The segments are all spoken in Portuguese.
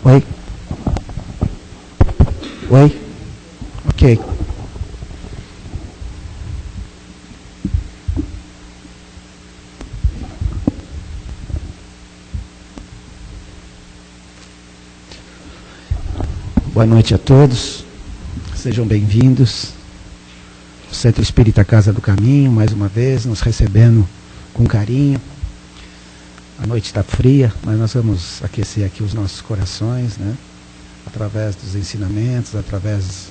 Oi? Oi? Ok. Boa noite a todos. Sejam bem-vindos. O Centro Espírita Casa do Caminho, mais uma vez, nos recebendo com carinho. A noite está fria, mas nós vamos aquecer aqui os nossos corações, né? Através dos ensinamentos, através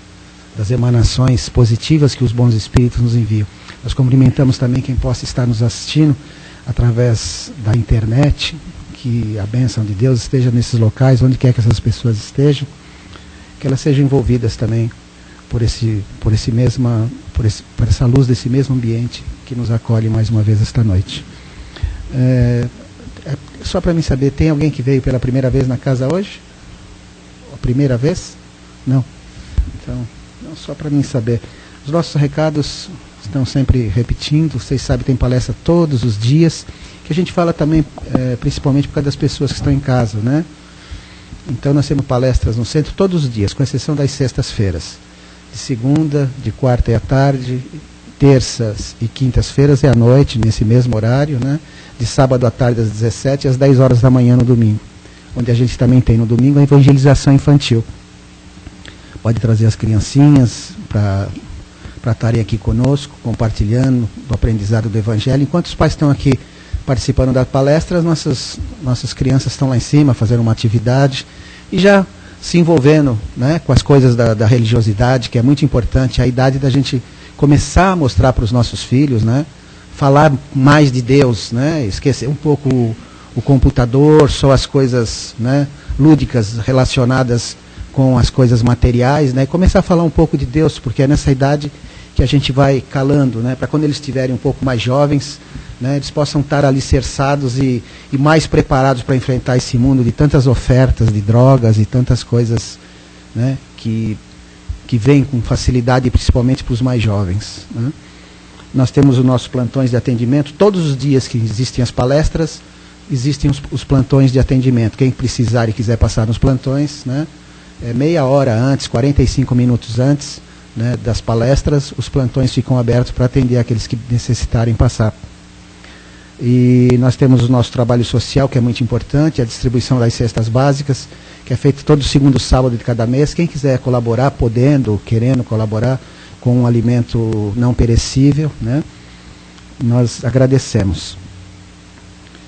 das emanações positivas que os bons espíritos nos enviam. Nós cumprimentamos também quem possa estar nos assistindo através da internet, que a bênção de Deus esteja nesses locais, onde quer que essas pessoas estejam, que elas sejam envolvidas também por essa luz desse mesmo ambiente que nos acolhe mais uma vez esta noite. Só para mim saber, tem alguém que veio pela primeira vez na casa hoje? A primeira vez? Não. Então, não, só para mim saber. Os nossos recados estão sempre repetindo, vocês sabem, tem palestra todos os dias, que a gente fala também, principalmente por causa das pessoas que estão em casa, né? Então nós temos palestras no centro todos os dias, com exceção das sextas-feiras. De segunda, de quarta e à tarde, terças e quintas-feiras é à noite, nesse mesmo horário, né? De sábado à tarde às 17 às 10 horas da manhã no domingo. Onde a gente também tem no domingo a evangelização infantil. Pode trazer as criancinhas para estarem aqui conosco, compartilhando do aprendizado do Evangelho. Enquanto os pais estão aqui participando das palestras, nossas crianças estão lá em cima fazendo uma atividade e já se envolvendo, né, com as coisas da religiosidade, que é muito importante, a idade da gente começar a mostrar para os nossos filhos, né, falar mais de Deus, né, esquecer um pouco o computador, só as coisas, né, lúdicas relacionadas com as coisas materiais, né, e começar a falar um pouco de Deus, porque é nessa idade que a gente vai calando, né, para quando eles estiverem um pouco mais jovens, né, eles possam estar alicerçados e mais preparados para enfrentar esse mundo de tantas ofertas de drogas e tantas coisas, né, que vêm com facilidade, principalmente para os mais jovens, né. Nós temos os nossos plantões de atendimento. Todos os dias que existem as palestras, existem os plantões de atendimento. Quem precisar e quiser passar nos plantões, né, meia hora antes, 45 minutos antes, né, das palestras, os plantões ficam abertos para atender aqueles que necessitarem passar. E nós temos o nosso trabalho social, que é muito importante, a distribuição das cestas básicas, que é feito todo segundo sábado de cada mês. Quem quiser colaborar, podendo, querendo colaborar com um alimento não perecível, né, nós agradecemos.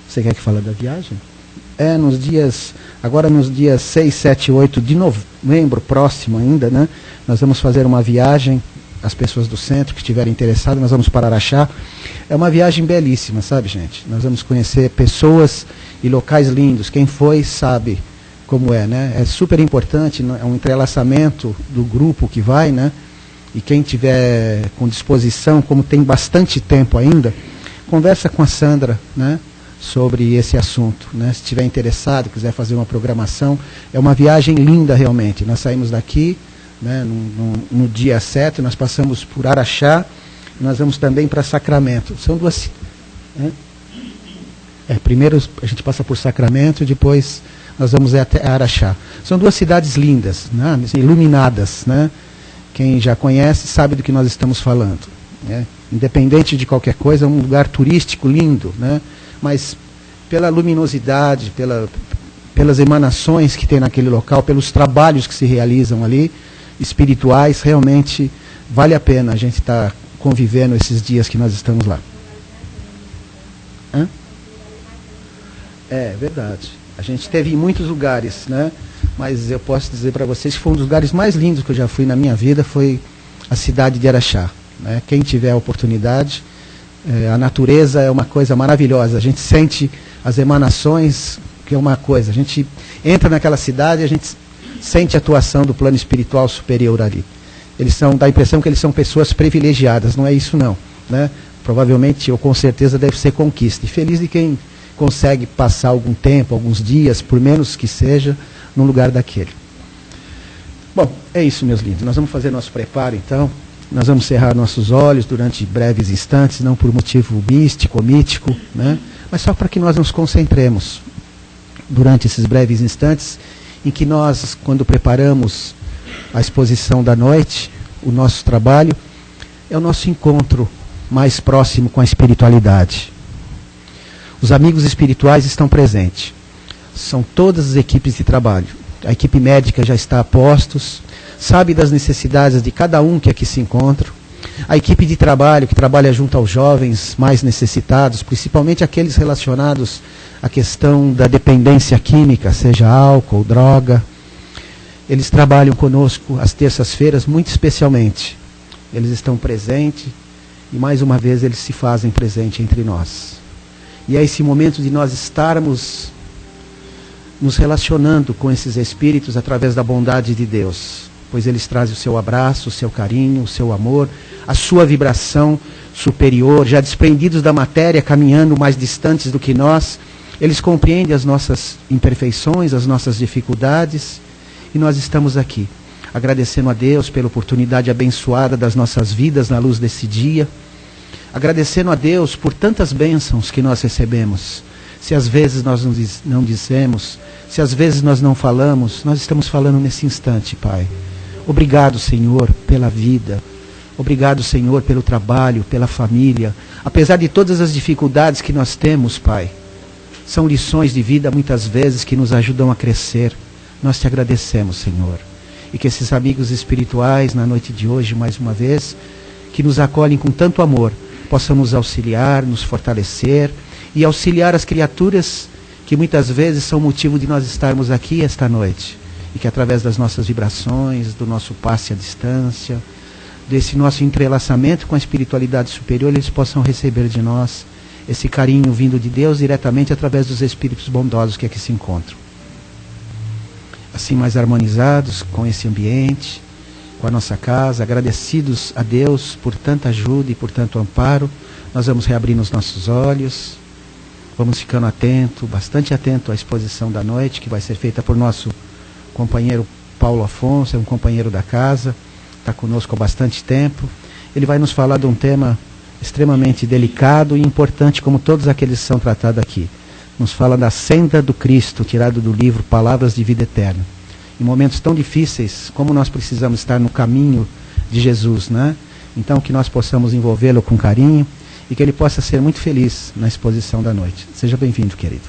Você quer que fale da viagem? Agora nos dias 6, 7 e 8 de novembro, próximo ainda, né, nós vamos fazer uma viagem, as pessoas do centro que estiverem interessadas, nós vamos para Araxá. É uma viagem belíssima, sabe, gente? Nós vamos conhecer pessoas e locais lindos. Quem foi sabe como é, né? É super importante, é um entrelaçamento do grupo que vai, né? E quem tiver com disposição, como tem bastante tempo ainda, conversa com a Sandra, né, sobre esse assunto, né? Se estiver interessado, quiser fazer uma programação, é uma viagem linda realmente. Nós saímos daqui, né, no dia 7, nós passamos por Araxá, e nós vamos também para Sacramento. São duas... primeiro a gente passa por Sacramento, e depois nós vamos até Araxá. São duas cidades lindas, né, iluminadas, né? Quem já conhece sabe do que nós estamos falando, né? Independente de qualquer coisa, é um lugar turístico lindo, né? Mas pela luminosidade, pelas emanações que tem naquele local, pelos trabalhos que se realizam ali, espirituais, realmente vale a pena a gente estar convivendo esses dias que nós estamos lá. É verdade. A gente esteve em muitos lugares, né? Mas eu posso dizer para vocês que foi um dos lugares mais lindos que eu já fui na minha vida, foi a cidade de Araxá, né? Quem tiver a oportunidade, a natureza é uma coisa maravilhosa. A gente sente as emanações, que é uma coisa. A gente entra naquela cidade e a gente sente a atuação do plano espiritual superior ali. Dá a impressão que eles são pessoas privilegiadas. Não é isso não, né? Provavelmente, ou com certeza, deve ser conquista. E feliz de quem consegue passar algum tempo, alguns dias, por menos que seja, num lugar daquele. Bom, é isso, meus lindos. Nós vamos fazer nosso preparo, então. Nós vamos cerrar nossos olhos durante breves instantes, não por motivo místico ou mítico, né? Mas só para que nós nos concentremos durante esses breves instantes em que nós, quando preparamos a exposição da noite, o nosso trabalho, é o nosso encontro mais próximo com a espiritualidade. Os amigos espirituais estão presentes. São todas as equipes de trabalho. A equipe médica já está a postos, sabe das necessidades de cada um que aqui se encontra. A equipe de trabalho, que trabalha junto aos jovens mais necessitados, principalmente aqueles relacionados à questão da dependência química, seja álcool, droga. Eles trabalham conosco às terças-feiras, muito especialmente. Eles estão presentes e, mais uma vez, eles se fazem presente entre nós. E é esse momento de nós estarmos nos relacionando com esses espíritos através da bondade de Deus, pois eles trazem o seu abraço, o seu carinho, o seu amor, a sua vibração superior, já desprendidos da matéria, caminhando mais distantes do que nós. Eles compreendem as nossas imperfeições, as nossas dificuldades, e nós estamos aqui, agradecendo a Deus pela oportunidade abençoada das nossas vidas na luz desse dia, agradecendo a Deus por tantas bênçãos que nós recebemos. Se às vezes nós não dizemos, se às vezes nós não falamos, nós estamos falando nesse instante, Pai. Obrigado, Senhor, pela vida. Obrigado, Senhor, pelo trabalho, pela família. Apesar de todas as dificuldades que nós temos, Pai, são lições de vida muitas vezes que nos ajudam a crescer. Nós te agradecemos, Senhor. E que esses amigos espirituais, na noite de hoje, mais uma vez, que nos acolhem com tanto amor, possam nos auxiliar, nos fortalecer e auxiliar as criaturas que muitas vezes são motivo de nós estarmos aqui esta noite. E que através das nossas vibrações, do nosso passe à distância, desse nosso entrelaçamento com a espiritualidade superior, eles possam receber de nós esse carinho vindo de Deus diretamente através dos espíritos bondosos que aqui se encontram. Assim, mais harmonizados com esse ambiente, com a nossa casa, agradecidos a Deus por tanta ajuda e por tanto amparo, nós vamos reabrindo os nossos olhos, vamos ficando atento, bastante atento à exposição da noite, que vai ser feita por nosso companheiro Paulo Afonso, é um companheiro da casa, está conosco há bastante tempo. Ele vai nos falar de um tema extremamente delicado e importante, como todos aqueles que são tratados aqui. Nos fala da senda do Cristo, tirado do livro Palavras de Vida Eterna. Em momentos tão difíceis, como nós precisamos estar no caminho de Jesus, né? Então, que nós possamos envolvê-lo com carinho e que ele possa ser muito feliz na exposição da noite. Seja bem-vindo, querido.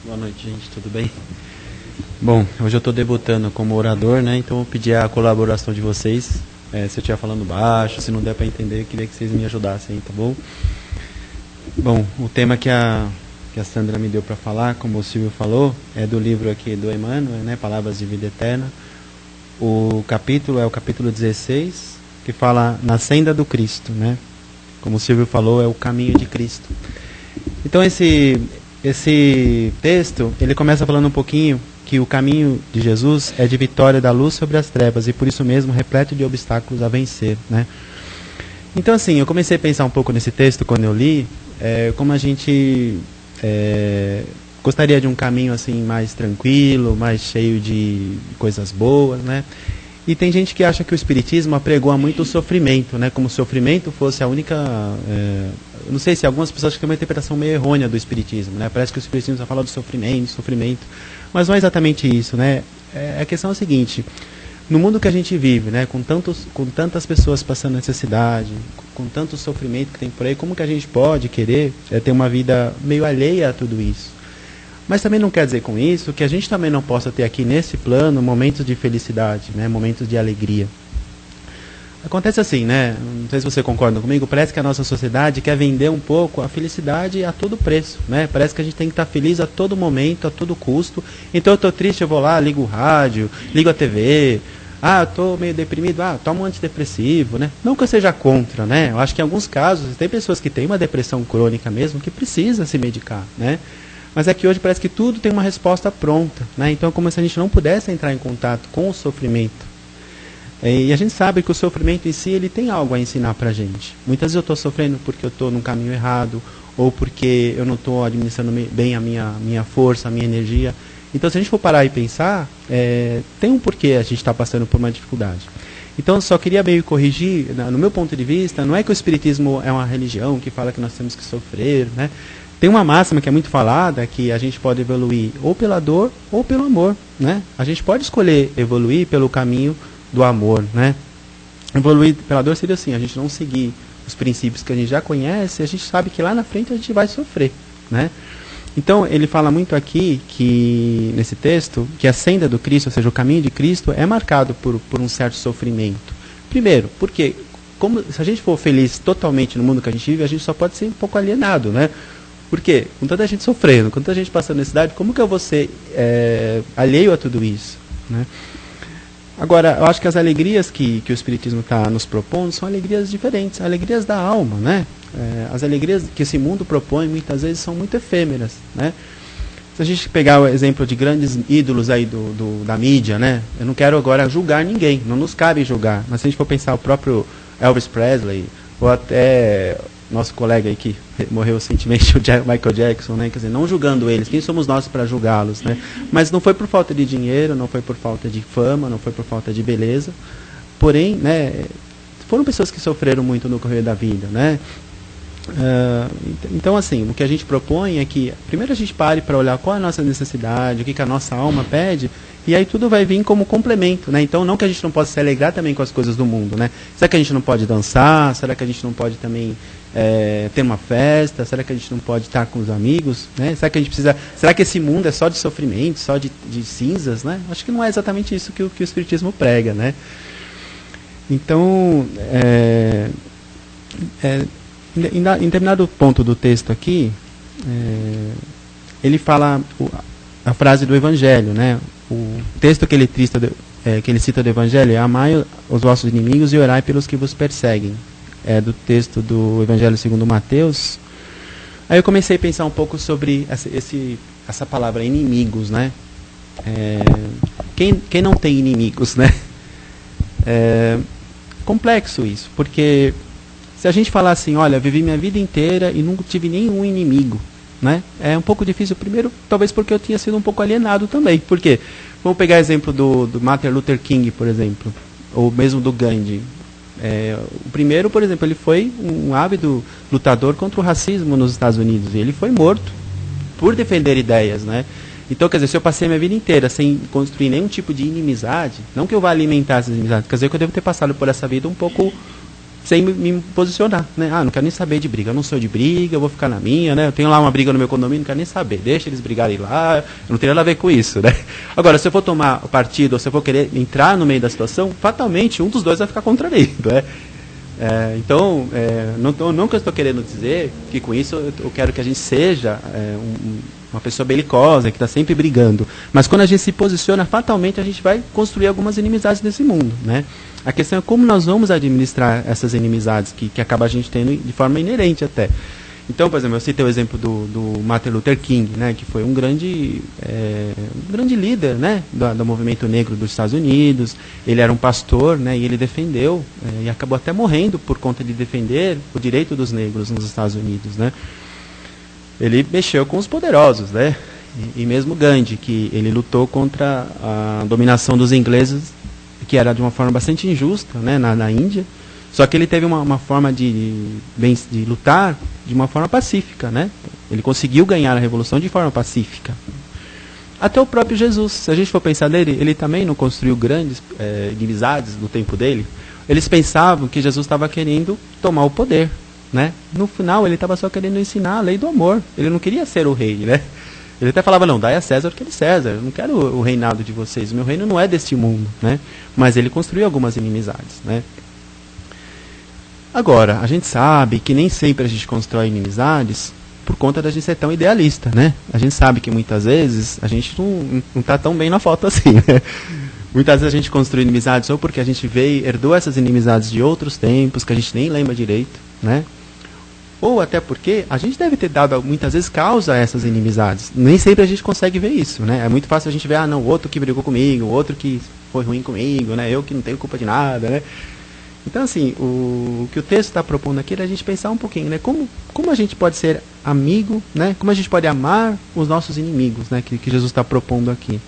Boa noite, gente. Tudo bem? Bom, hoje eu estou debutando como orador, né? Então eu vou pedir a colaboração de vocês. Se eu estiver falando baixo, se não der para entender, eu queria que vocês me ajudassem, tá bom? Bom, o tema que a Sandra me deu para falar, como o Silvio falou, é do livro aqui do Emmanuel, né? Palavras de Vida Eterna. O capítulo é o capítulo 16, que fala na senda do Cristo, né? Como o Silvio falou, é o caminho de Cristo. Então esse texto, ele começa falando um pouquinho que o caminho de Jesus é de vitória da luz sobre as trevas e por isso mesmo repleto de obstáculos a vencer, né? Então assim, eu comecei a pensar um pouco nesse texto quando eu li, como a gente gostaria de um caminho assim mais tranquilo, mais cheio de coisas boas, né? E tem gente que acha que o Espiritismo apregou muito o sofrimento, né? Como se o sofrimento fosse a única... não sei se algumas pessoas têm uma interpretação meio errônea do Espiritismo, né? Parece que o Espiritismo só fala do sofrimento, mas não é exatamente isso, né? A questão é a seguinte: no mundo que a gente vive, né? Com tantas pessoas passando necessidade, com tanto sofrimento que tem por aí, como que a gente pode querer ter uma vida meio alheia a tudo isso? Mas também não quer dizer com isso que a gente também não possa ter aqui nesse plano momentos de felicidade, né? Momentos de alegria. Acontece assim, né? Não sei se você concorda comigo, parece que a nossa sociedade quer vender um pouco a felicidade a todo preço, né? Parece que a gente tem que estar feliz a todo momento, a todo custo. Então eu estou triste, eu vou lá, ligo o rádio, ligo a TV. Eu estou meio deprimido, toma um antidepressivo, né? Não que eu seja contra, né? Eu acho que em alguns casos, tem pessoas que têm uma depressão crônica mesmo, que precisa se medicar, né? Mas é que hoje parece que tudo tem uma resposta pronta, né? Então é como se a gente não pudesse entrar em contato com o sofrimento. E a gente sabe que o sofrimento em si, ele tem algo a ensinar pra gente. Muitas vezes eu estou sofrendo porque eu estou num caminho errado, ou porque eu não estou administrando bem a minha força, a minha energia. Então se a gente for parar e pensar, tem um porquê a gente está passando por uma dificuldade. Então eu só queria meio corrigir, no meu ponto de vista, não é que o Espiritismo é uma religião que fala que nós temos que sofrer, né? Tem uma máxima que é muito falada, que a gente pode evoluir ou pela dor ou pelo amor, né? A gente pode escolher evoluir pelo caminho do amor, né? Evoluir pela dor seria assim, a gente não seguir os princípios que a gente já conhece, a gente sabe que lá na frente a gente vai sofrer, né? Então, ele fala muito aqui, que nesse texto, que a senda do Cristo, ou seja, o caminho de Cristo, é marcado por um certo sofrimento. Primeiro, porque se a gente for feliz totalmente no mundo que a gente vive, a gente só pode ser um pouco alienado, né? Porque, com tanta gente sofrendo, com tanta gente passando necessidade, como que eu vou ser alheio a tudo isso, né? Agora, eu acho que as alegrias que o Espiritismo está nos propondo são alegrias diferentes, alegrias da alma, né? As alegrias que esse mundo propõe, muitas vezes, são muito efêmeras, né? Se a gente pegar o exemplo de grandes ídolos aí da mídia, né? Eu não quero agora julgar ninguém, não nos cabe julgar, mas se a gente for pensar o próprio Elvis Presley, ou até nosso colega aí que morreu recentemente, o Michael Jackson, né? Quer dizer, não julgando eles, quem somos nós para julgá-los, né? Mas não foi por falta de dinheiro, não foi por falta de fama, não foi por falta de beleza, porém, né, foram pessoas que sofreram muito no correr da vida, né? Então, assim, o que a gente propõe é que primeiro a gente pare para olhar qual é a nossa necessidade, o que a nossa alma pede, e aí tudo vai vir como complemento, né? Então, não que a gente não possa se alegrar também com as coisas do mundo, né? Será que a gente não pode dançar? Será que a gente não pode também ter uma festa? Será que a gente não pode estar com os amigos, né? Será que a gente precisa? Será que esse mundo é só de sofrimento, só de cinzas, né? Acho que não é exatamente isso que o Espiritismo prega, né? Então, em determinado ponto do texto aqui, ele fala a frase do Evangelho, né? O texto que ele cita do Evangelho é: amai os vossos inimigos e orai pelos que vos perseguem. É do texto do Evangelho segundo Mateus. Aí eu comecei a pensar um pouco sobre essa palavra inimigos, né? Quem não tem inimigos, né? Complexo isso, porque se a gente falar assim, olha, vivi minha vida inteira e nunca tive nenhum inimigo, né? É um pouco difícil. Primeiro, talvez porque eu tinha sido um pouco alienado também. Por quê? Vamos pegar exemplo do Martin Luther King, por exemplo, ou mesmo do Gandhi. O primeiro, por exemplo, ele foi um ávido lutador contra o racismo nos Estados Unidos. E ele foi morto por defender ideias, né? Então, quer dizer, se eu passei a minha vida inteira sem construir nenhum tipo de inimizade, não que eu vá alimentar essas inimizades, quer dizer que eu devo ter passado por essa vida um pouco sem me posicionar, né? Não quero nem saber de briga, eu não sou de briga, eu vou ficar na minha, né? Eu tenho lá uma briga no meu condomínio, não quero nem saber, deixa eles brigarem lá, eu não tenho nada a ver com isso, né? Agora, se eu for tomar partido, ou se eu for querer entrar no meio da situação, fatalmente um dos dois vai ficar contra mim, né? Então, não que eu estou querendo dizer que com isso eu quero que a gente seja uma pessoa belicosa, que está sempre brigando, mas quando a gente se posiciona, fatalmente a gente vai construir algumas inimizades nesse mundo, né? A questão é como nós vamos administrar essas inimizades que acaba a gente tendo de forma inerente até. Então, por exemplo, eu citei o exemplo do Martin Luther King, né, que foi um grande líder, né, do movimento negro dos Estados Unidos. Ele era um pastor, né, e ele defendeu, e acabou até morrendo por conta de defender o direito dos negros nos Estados Unidos, né. Ele mexeu com os poderosos, né, e mesmo Gandhi, que ele lutou contra a dominação dos ingleses, que era de uma forma bastante injusta, né, na Índia. Só que ele teve uma forma de lutar de uma forma pacífica, né? Ele conseguiu ganhar a revolução de forma pacífica. Até o próprio Jesus, se a gente for pensar nele, ele também não construiu grandes inimizades no tempo dele. Eles pensavam que Jesus estava querendo tomar o poder, né? No final, ele estava só querendo ensinar a lei do amor. Ele não queria ser o rei, né? Ele até falava, não, dai a César o que é de César. Eu não quero o reinado de vocês. O meu reino não é deste mundo, né? Mas ele construiu algumas inimizades, né? Agora, a gente sabe que nem sempre a gente constrói inimizades por conta da gente ser tão idealista, né? A gente sabe que muitas vezes a gente não está tão bem na foto assim, né? Muitas vezes a gente construi inimizades ou porque a gente herdou essas inimizades de outros tempos que a gente nem lembra direito, né? Ou até porque a gente deve ter dado muitas vezes causa a essas inimizades. Nem sempre a gente consegue ver isso, né? É muito fácil a gente ver, o outro que brigou comigo, o outro que foi ruim comigo, né? Eu que não tenho culpa de nada, né? Então, assim, o que o texto está propondo aqui é a gente pensar um pouquinho, né? Como a gente pode ser amigo, né? Como a gente pode amar os nossos inimigos, né? Que Jesus está propondo aqui.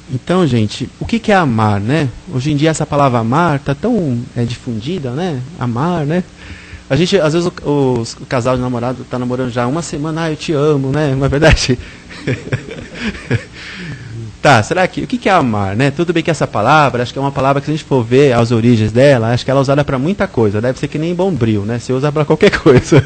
Então, gente, o que é amar, né? Hoje em dia essa palavra amar está tão difundida, né? Amar, né? A gente, às vezes, o casal de namorado está namorando já há uma semana, eu te amo, né? Não é verdade? Tá, será que, o que é amar, né? Tudo bem que essa palavra, acho que é uma palavra que se a gente for ver as origens dela, acho que ela é usada para muita coisa, deve ser que nem bombril, né? Você usa para qualquer coisa,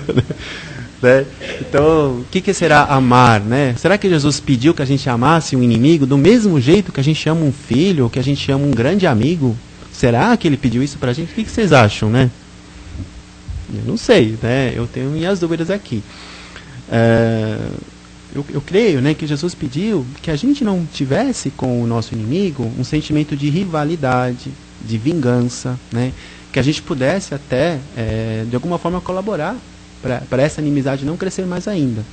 né? Então, o que será amar, né? Será que Jesus pediu que a gente amasse um inimigo do mesmo jeito que a gente ama um filho, ou que a gente ama um grande amigo? Será que ele pediu isso pra gente? O que vocês acham, né? Eu não sei, né? Eu tenho minhas dúvidas aqui. Eu creio, né, que Jesus pediu que a gente não tivesse com o nosso inimigo um sentimento de rivalidade, de vingança, né? Que a gente pudesse até, de alguma forma, colaborar para essa inimizade não crescer mais ainda.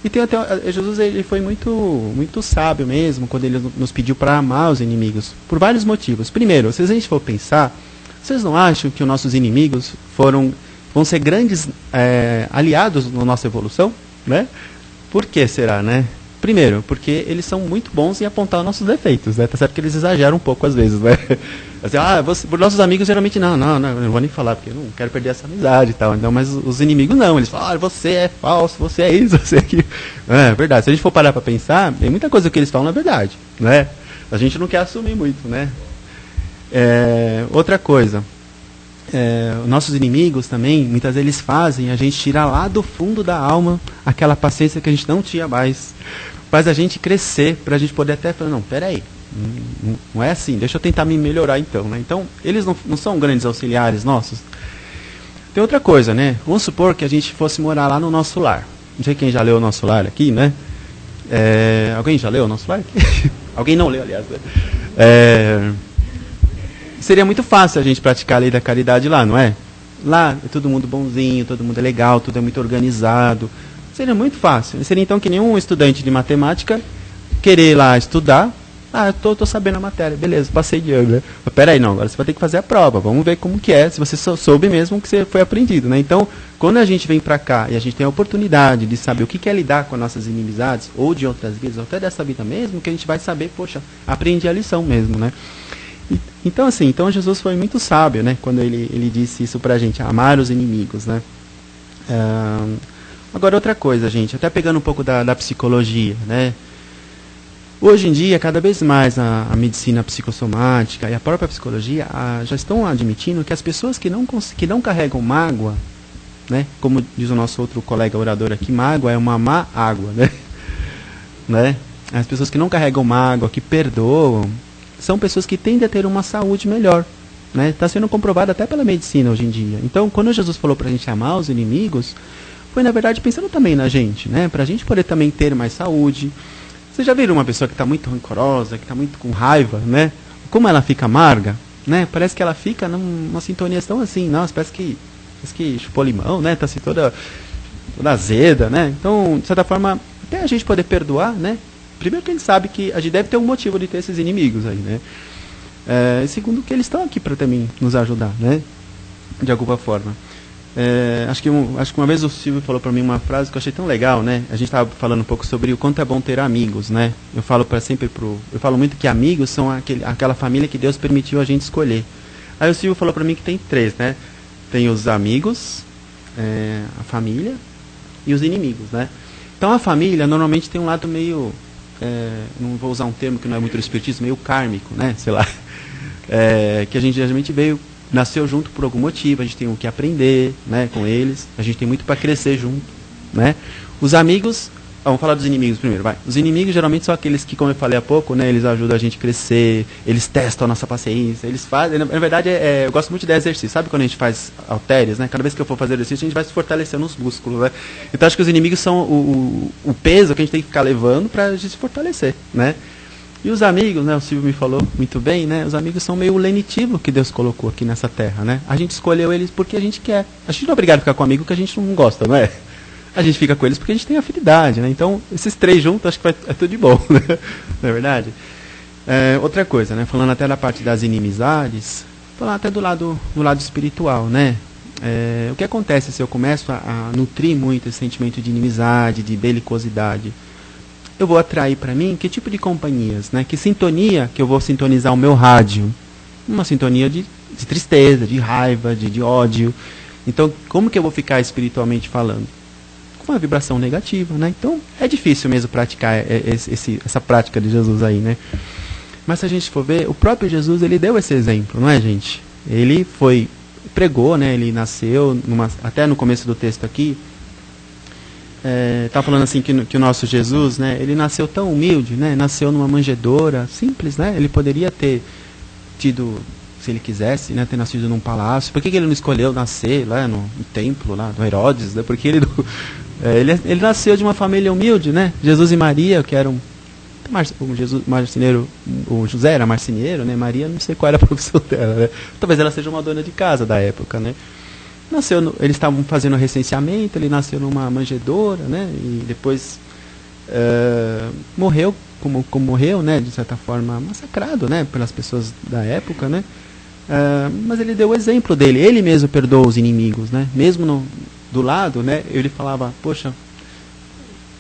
E tem até, Jesus ele foi muito sábio mesmo quando ele nos pediu para amar os inimigos, por vários motivos. Primeiro, se a gente for pensar, vocês não acham que os nossos inimigos vão ser grandes aliados na nossa evolução, né? Por que será, né? Primeiro, porque eles são muito bons em apontar nossos defeitos, né? Tá certo que eles exageram um pouco às vezes, né? Assim, por nossos amigos geralmente não vou nem falar, porque eu não quero perder essa amizade e tal. Então, mas os inimigos não, eles falam, você é falso, você é isso, você é aquilo. É verdade, se a gente for parar para pensar, tem muita coisa que eles falam na verdade, né? A gente não quer assumir muito, né? Outra coisa, nossos inimigos também, muitas vezes eles fazem a gente tirar lá do fundo da alma aquela paciência que a gente não tinha mais. Faz a gente crescer, para a gente poder até falar, não, peraí, não é assim, deixa eu tentar me melhorar então, né? Então, eles não são grandes auxiliares nossos. Tem outra coisa, né? Vamos supor que a gente fosse morar lá no nosso lar. Não sei quem já leu o nosso lar aqui, né? Alguém já leu o nosso lar aqui? Alguém não leu, aliás, né? Seria muito fácil a gente praticar a lei da caridade lá, não é? Lá é todo mundo bonzinho, todo mundo é legal, tudo é muito organizado. Seria muito fácil. Seria então que nenhum estudante de matemática querer lá estudar. Eu tô sabendo a matéria, beleza, passei de ano, né? Mas peraí, não, agora você vai ter que fazer a prova, vamos ver como que é, se você soube mesmo o que você foi aprendido, né? Então, quando a gente vem para cá e a gente tem a oportunidade de saber o que é lidar com as nossas inimizades, ou de outras vidas, ou até dessa vida mesmo, que a gente vai saber, poxa, aprendi a lição mesmo, né? Então, assim, então Jesus foi muito sábio, né? Quando ele disse isso pra gente, amar os inimigos, né? Agora, outra coisa, gente, até pegando um pouco da psicologia, né? Hoje em dia, cada vez mais a medicina psicossomática e a própria psicologia já estão admitindo que as pessoas que não carregam mágoa, né? Como diz o nosso outro colega orador aqui, mágoa é uma má água, né? As pessoas que não carregam mágoa, que perdoam, são pessoas que tendem a ter uma saúde melhor, né? Está sendo comprovado até pela medicina hoje em dia. Então, quando Jesus falou para a gente amar os inimigos, foi na verdade pensando também na gente, né? Para a gente poder também ter mais saúde. Vocês já viram uma pessoa que está muito rancorosa, que está muito com raiva, né? Como ela fica amarga, né? Parece que ela fica numa sintonia tão assim, nossa, parece que chupou limão, né? Está assim toda azeda, né? Então, de certa forma, até a gente poder perdoar, né? Primeiro que a gente sabe que a gente deve ter um motivo de ter esses inimigos aí, né? Segundo que eles estão aqui para também nos ajudar, né? De alguma forma. Acho que uma vez o Silvio falou para mim uma frase que eu achei tão legal, né? A gente estava falando um pouco sobre o quanto é bom ter amigos, né? Eu falo muito que amigos são aquela família que Deus permitiu a gente escolher. Aí o Silvio falou para mim que tem 3, né? Tem os amigos, a família e os inimigos, né? Então a família normalmente tem um lado meio não vou usar um termo que não é muito do espiritismo, meio kármico, né? Sei lá. Que a gente geralmente nasceu junto por algum motivo, a gente tem o que aprender, né, com eles, a gente tem muito para crescer junto, né? Os amigos, vamos falar dos inimigos primeiro, vai. Os inimigos geralmente são aqueles que, como eu falei há pouco, né, eles ajudam a gente a crescer, eles testam a nossa paciência, eles fazem, na verdade, eu gosto muito de exercício, sabe quando a gente faz halteres, né? Cada vez que eu for fazer exercício, a gente vai se fortalecendo os músculos, né? Então acho que os inimigos são o peso que a gente tem que ficar levando para a gente se fortalecer, né? E os amigos, né, o Silvio me falou muito bem, né, os amigos são meio o lenitivo que Deus colocou aqui nessa terra, né? A gente escolheu eles porque a gente quer. A gente não é obrigado a ficar com um amigo que a gente não gosta, não é? A gente fica com eles porque a gente tem afinidade, né? Então, esses 3 juntos, acho que é tudo de bom, né? Não é verdade? Outra coisa, né, falando até da parte das inimizades, falando até do lado espiritual, né? O que acontece se eu começo a nutrir muito esse sentimento de inimizade, de belicosidade? Eu vou atrair para mim que tipo de companhias, né? Que sintonia que eu vou sintonizar o meu rádio? Uma sintonia de tristeza, de raiva, de ódio. Então, como que eu vou ficar espiritualmente falando? Com uma vibração negativa, né? Então, é difícil mesmo praticar essa prática de Jesus aí, né? Mas se a gente for ver, o próprio Jesus, ele deu esse exemplo, não é, gente? Ele pregou, né? Ele nasceu, até no começo do texto aqui, tá falando assim que o nosso Jesus, né? Ele nasceu tão humilde, né? Nasceu numa manjedoura simples, né? Ele poderia ter tido, se ele quisesse, né, ter nascido num palácio. Por que ele não escolheu nascer lá no templo lá do Herodes, né? Porque ele nasceu de uma família humilde, né? Jesus e Maria, que eram o José era marceneiro, né? Maria, não sei qual era a profissão dela, né? Talvez ela seja uma dona de casa da época, né? Eles estavam fazendo recenseamento, ele nasceu numa manjedoura, né? E depois morreu, como morreu, né? De certa forma, massacrado, né? Pelas pessoas da época, né? Mas ele deu o exemplo dele, ele mesmo perdoou os inimigos, né? Mesmo do lado, né? Ele falava, poxa,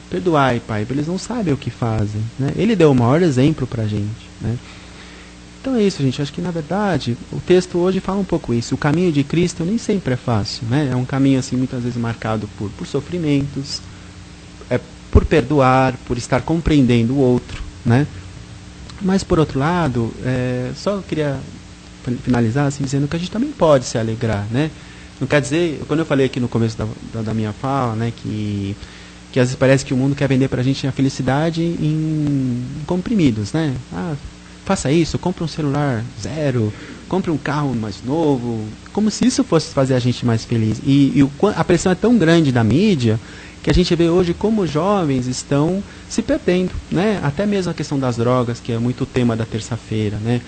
perdoai, Pai, eles não sabem o que fazem, né? Ele deu o maior exemplo pra gente, né? Então é isso, gente. Acho que, na verdade, o texto hoje fala um pouco isso. O caminho de Cristo nem sempre é fácil, né? É um caminho, assim, muitas vezes marcado por sofrimentos, por perdoar, por estar compreendendo o outro, né? Mas, por outro lado, só queria finalizar, assim, dizendo que a gente também pode se alegrar, né? Não quer dizer, quando eu falei aqui no começo da minha fala, né, que às vezes parece que o mundo quer vender pra gente a felicidade em comprimidos, né? Faça isso, compre um celular zero, compre um carro mais novo, como se isso fosse fazer a gente mais feliz. E a pressão é tão grande da mídia que a gente vê hoje como os jovens estão se perdendo, né? Até mesmo a questão das drogas, que é muito o tema da terça-feira, né?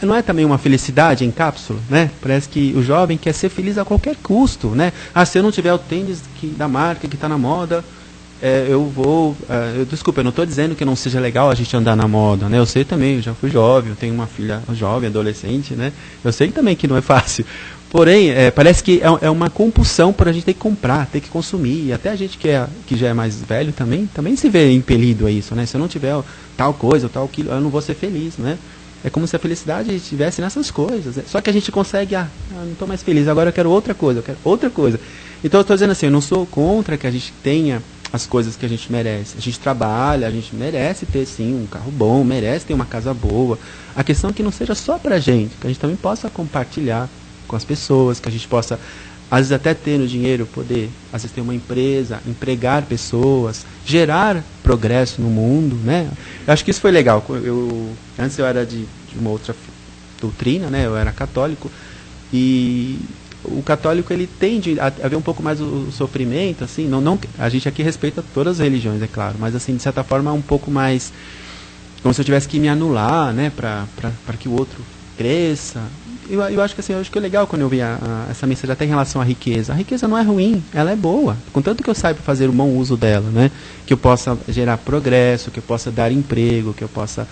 Não é também uma felicidade em cápsula, né? Parece que o jovem quer ser feliz a qualquer custo, né? Se eu não tiver o tênis da marca que está na moda, eu vou... desculpa, eu não estou dizendo que não seja legal a gente andar na moda, né? Eu sei também, eu já fui jovem, eu tenho uma filha jovem, adolescente, né? Eu sei também que não é fácil. Porém, parece que é uma compulsão para a gente ter que comprar, ter que consumir. E até a gente que já é mais velho também se vê impelido a isso, né? Se eu não tiver tal coisa ou tal aquilo, eu não vou ser feliz, né? É como se a felicidade estivesse nessas coisas. Só que a gente consegue, não estou mais feliz, agora eu quero outra coisa, Então eu estou dizendo assim, eu não sou contra que a gente tenha as coisas que a gente merece. A gente trabalha, a gente merece ter sim um carro bom, merece ter uma casa boa. A questão é que não seja só pra gente, que a gente também possa compartilhar com as pessoas, que a gente possa, às vezes até ter no dinheiro, poder, às vezes ter uma empresa, empregar pessoas, gerar progresso no mundo, né? Eu acho que isso foi legal. Antes eu era de uma outra doutrina, né? Eu era católico, e o católico ele tende a ver um pouco mais o sofrimento, assim, não a gente aqui respeita todas as religiões, é claro, mas assim, de certa forma um pouco mais como se eu tivesse que me anular, né, para que o outro cresça. Eu acho que assim, é legal quando eu vi essa mensagem até em relação à riqueza. A riqueza não é ruim, ela é boa, contanto que eu saiba fazer um bom uso dela, né, que eu possa gerar progresso, que eu possa dar emprego, que eu possa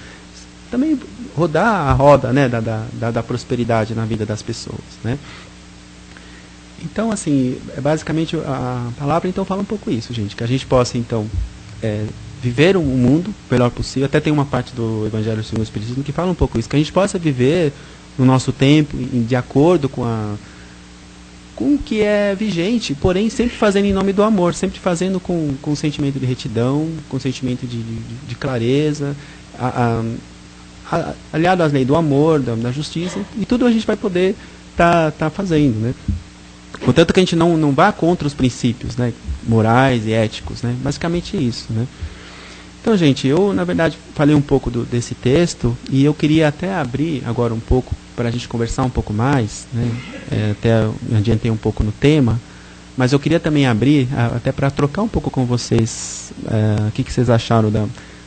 também rodar a roda, né, da prosperidade na vida das pessoas, né. Então, assim, basicamente a palavra então fala um pouco isso, gente, que a gente possa então viver um mundo o melhor possível. Até tem uma parte do Evangelho segundo o Espiritismo que fala um pouco isso, que a gente possa viver no nosso tempo de acordo com o que é vigente, porém sempre fazendo em nome do amor, sempre fazendo com um sentimento de retidão, com um sentimento de clareza, aliado às leis do amor, da justiça, e tudo a gente vai poder tá fazendo, né? Contanto que a gente não vá contra os princípios, né, morais e éticos, né? Basicamente isso, né? Então, gente, eu, na verdade, falei um pouco desse texto e eu queria até abrir agora um pouco para a gente conversar um pouco mais, né? Até me adiantei um pouco no tema, mas eu queria também abrir até para trocar um pouco com vocês o que vocês acharam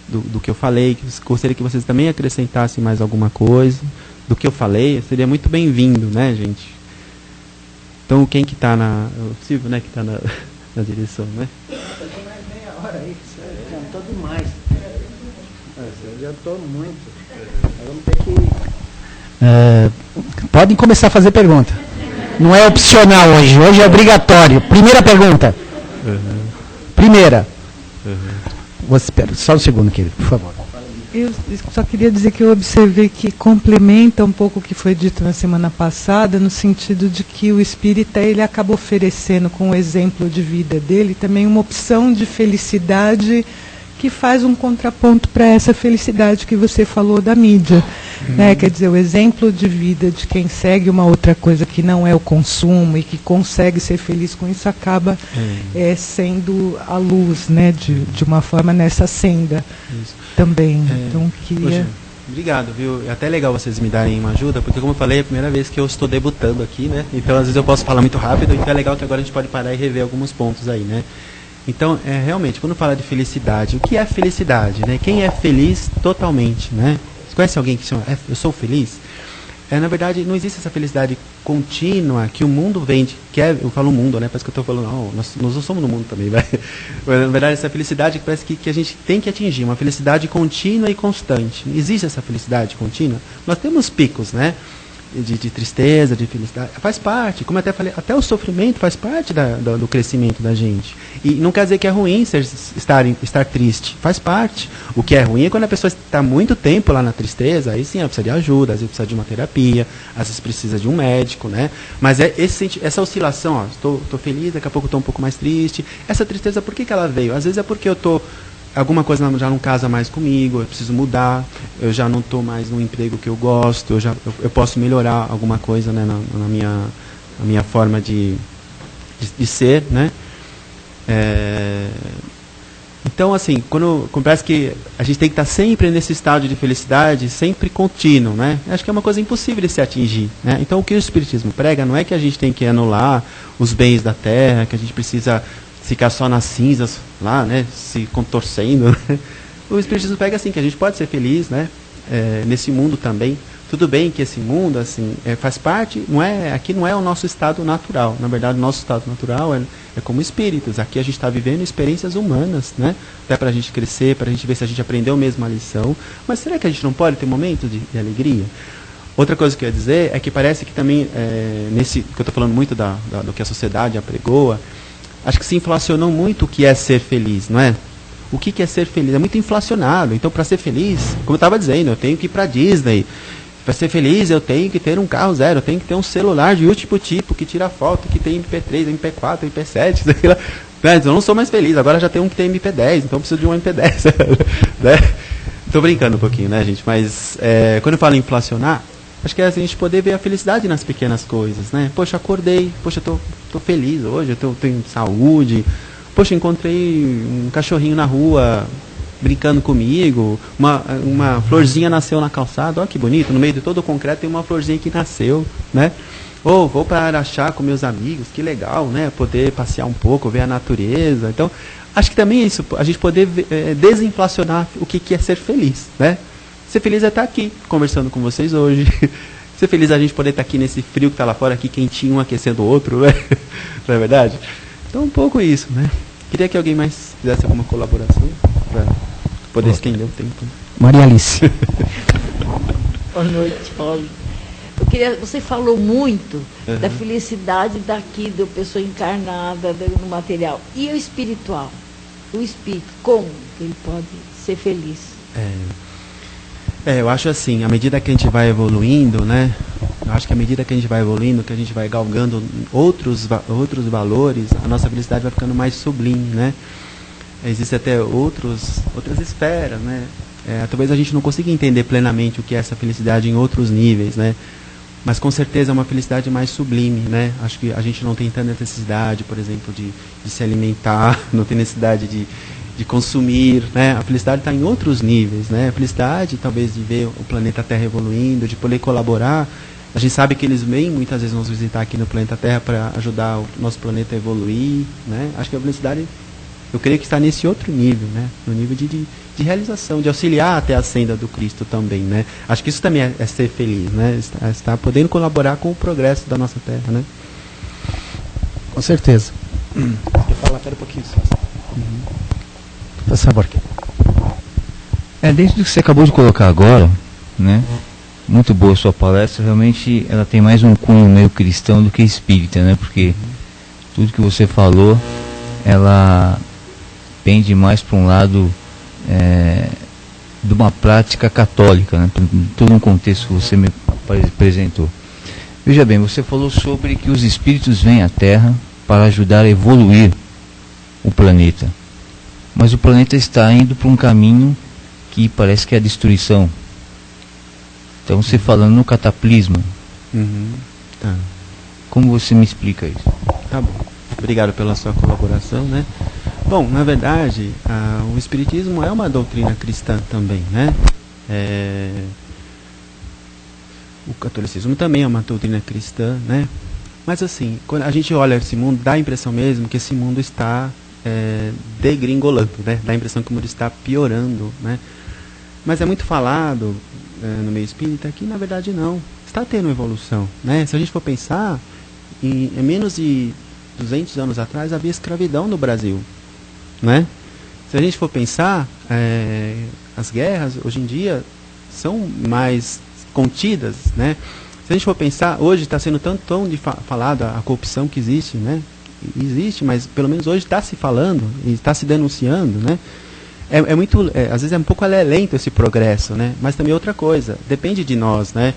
do que eu falei, gostaria que vocês também acrescentassem mais alguma coisa do que eu falei, seria muito bem-vindo, né, gente? Então, quem que está o Silvio, né, que está na direção, né? Meia hora aí, você cantou demais. Você adiantou muito. Vamos ter que... podem começar a fazer pergunta. Não é opcional hoje é obrigatório. Primeira pergunta. Primeira. Você, só um segundo, querido, por favor. Eu só queria dizer que eu observei que complementa um pouco o que foi dito na semana passada, no sentido de que o espírita ele acaba oferecendo, com o exemplo de vida dele, também uma opção de felicidade que faz um contraponto para essa felicidade que você falou da mídia. Né? Quer dizer, o exemplo de vida de quem segue uma outra coisa que não é o consumo e que consegue ser feliz com isso acaba sendo a luz, né? de uma forma nessa senda também. Então, queria... Poxa, obrigado, viu? É até legal vocês me darem uma ajuda, porque como eu falei, é a primeira vez que eu estou debutando aqui, né? Então, às vezes eu posso falar muito rápido, então é legal que agora a gente pode parar e rever alguns pontos aí, né? Então, realmente, quando fala de felicidade, o que é felicidade, né? Quem é feliz totalmente, né? Você conhece alguém que chama, eu sou feliz? Na verdade, não existe essa felicidade contínua que o mundo vende. Eu falo mundo, né? Parece que eu estou falando, não, nós não somos no mundo também, vai. Mas, na verdade, essa felicidade que parece que a gente tem que atingir, uma felicidade contínua e constante. Existe essa felicidade contínua? Nós temos picos, né? De tristeza, de felicidade, faz parte, como eu até falei, até o sofrimento faz parte do crescimento da gente. E não quer dizer que é ruim estar triste, faz parte. O que é ruim é quando a pessoa está muito tempo lá na tristeza, aí sim ela precisa de ajuda, às vezes precisa de uma terapia, às vezes precisa de um médico, né? Mas essa oscilação, ó, estou feliz, daqui a pouco estou um pouco mais triste. Essa tristeza, por que ela veio? Às vezes é porque eu estou alguma coisa já não casa mais comigo, eu preciso mudar, eu já não estou mais no emprego que eu gosto, eu posso melhorar alguma coisa, né, na minha forma de ser, né? Então, assim, quando parece que a gente tem que estar sempre nesse estado de felicidade, sempre contínuo, né? Acho que é uma coisa impossível de se atingir, né? Então, o que o Espiritismo prega não é que a gente tem que anular os bens da terra, que a gente precisa ficar só nas cinzas lá, né, se contorcendo. Né? O Espiritismo pega assim, que a gente pode ser feliz, né, nesse mundo também. Tudo bem que esse mundo, assim, faz parte, aqui não é o nosso estado natural. Na verdade, o nosso estado natural é como espíritos. Aqui a gente está vivendo experiências humanas, né, até para a gente crescer, para a gente ver se a gente aprendeu mesmo a lição. Mas será que a gente não pode ter momentos de alegria? Outra coisa que eu ia dizer é que parece que também, nesse que eu estou falando muito do que a sociedade apregoa, acho que se inflacionou muito o que é ser feliz, não é? O que é ser feliz? É muito inflacionado. Então, para ser feliz, como eu estava dizendo, eu tenho que ir para a Disney. Para ser feliz, eu tenho que ter um carro zero, eu tenho que ter um celular de último tipo, que tira foto, que tem MP3, MP4, MP7, sei lá. Eu não sou mais feliz, agora já tem um que tem MP10, então eu preciso de um MP10. Né? Estou brincando um pouquinho, né, gente? Mas quando eu falo em inflacionar, acho que é assim, a gente poder ver a felicidade nas pequenas coisas, né? Poxa, acordei, poxa, tô feliz hoje, eu tenho saúde, poxa, encontrei um cachorrinho na rua brincando comigo, uma florzinha nasceu na calçada, olha que bonito, no meio de todo o concreto tem uma florzinha que nasceu, né? Ou vou para Araxá com meus amigos, que legal, né? Poder passear um pouco, ver a natureza. Então, acho que também é isso, a gente poder desinflacionar o que é ser feliz, né? Ser feliz é estar aqui, conversando com vocês hoje. Ser feliz é a gente poder estar aqui nesse frio que está lá fora, aqui quentinho, um aquecendo o outro, né? Não é verdade? Então, um pouco isso, né? Queria que alguém mais fizesse alguma colaboração para poder estender o tempo. Maria Alice. Boa noite, Paulo. Você falou muito da felicidade daqui, da pessoa encarnada, no material. E o espiritual? O espírito, como ele pode ser feliz? Eu acho assim, à medida que a gente vai evoluindo, né? Eu acho que à medida que a gente vai evoluindo, que a gente vai galgando outros valores, a nossa felicidade vai ficando mais sublime, né? Existem até outras esferas, né? Talvez a gente não consiga entender plenamente o que é essa felicidade em outros níveis, né? Mas com certeza é uma felicidade mais sublime, né? Acho que a gente não tem tanta necessidade, por exemplo, de se alimentar, não tem necessidade de consumir, né? A felicidade está em outros níveis, né? A felicidade, talvez, de ver o planeta Terra evoluindo, de poder colaborar. A gente sabe que eles vêm muitas vezes nos visitar aqui no planeta Terra para ajudar o nosso planeta a evoluir, né? Acho que a felicidade, eu creio que está nesse outro nível, né? No nível de realização, de auxiliar até a senda do Cristo também, né? Acho que isso também é ser feliz, né? Estar podendo colaborar com o progresso da nossa Terra, né? Com certeza. Quer falar? Pera um pouquinho só. Por favor. Dentro do que você acabou de colocar agora, né? Muito boa a sua palestra, realmente ela tem mais um cunho meio cristão do que espírita, né? Porque tudo que você falou, ela pende mais para um lado de uma prática católica, né? Todo um contexto que você me apresentou. Veja bem, você falou sobre que os espíritos vêm à Terra para ajudar a evoluir o planeta. Mas o planeta está indo para um caminho que parece que é a destruição. Então, você falando no cataclisma, Tá. como você me explica isso? Tá bom. Obrigado pela sua colaboração, né? Bom, na verdade, o Espiritismo é uma doutrina cristã também, né? O catolicismo também é uma doutrina cristã, né? Mas assim, quando a gente olha esse mundo, dá a impressão mesmo que esse mundo está degringolando, né? Dá a impressão que o mundo está piorando, né? Mas é muito falado no meio espírita que, na verdade, não. Está tendo evolução, né? Se a gente for pensar, em menos de 200 anos atrás havia escravidão no Brasil, né? Se a gente for pensar, as guerras hoje em dia são mais contidas, né? Se a gente for pensar, hoje está sendo tão falado a corrupção que existe, né? Existe, mas pelo menos hoje está se falando e está se denunciando, né? Às vezes é um pouco lento esse progresso, né? Mas também outra coisa, depende de nós, né?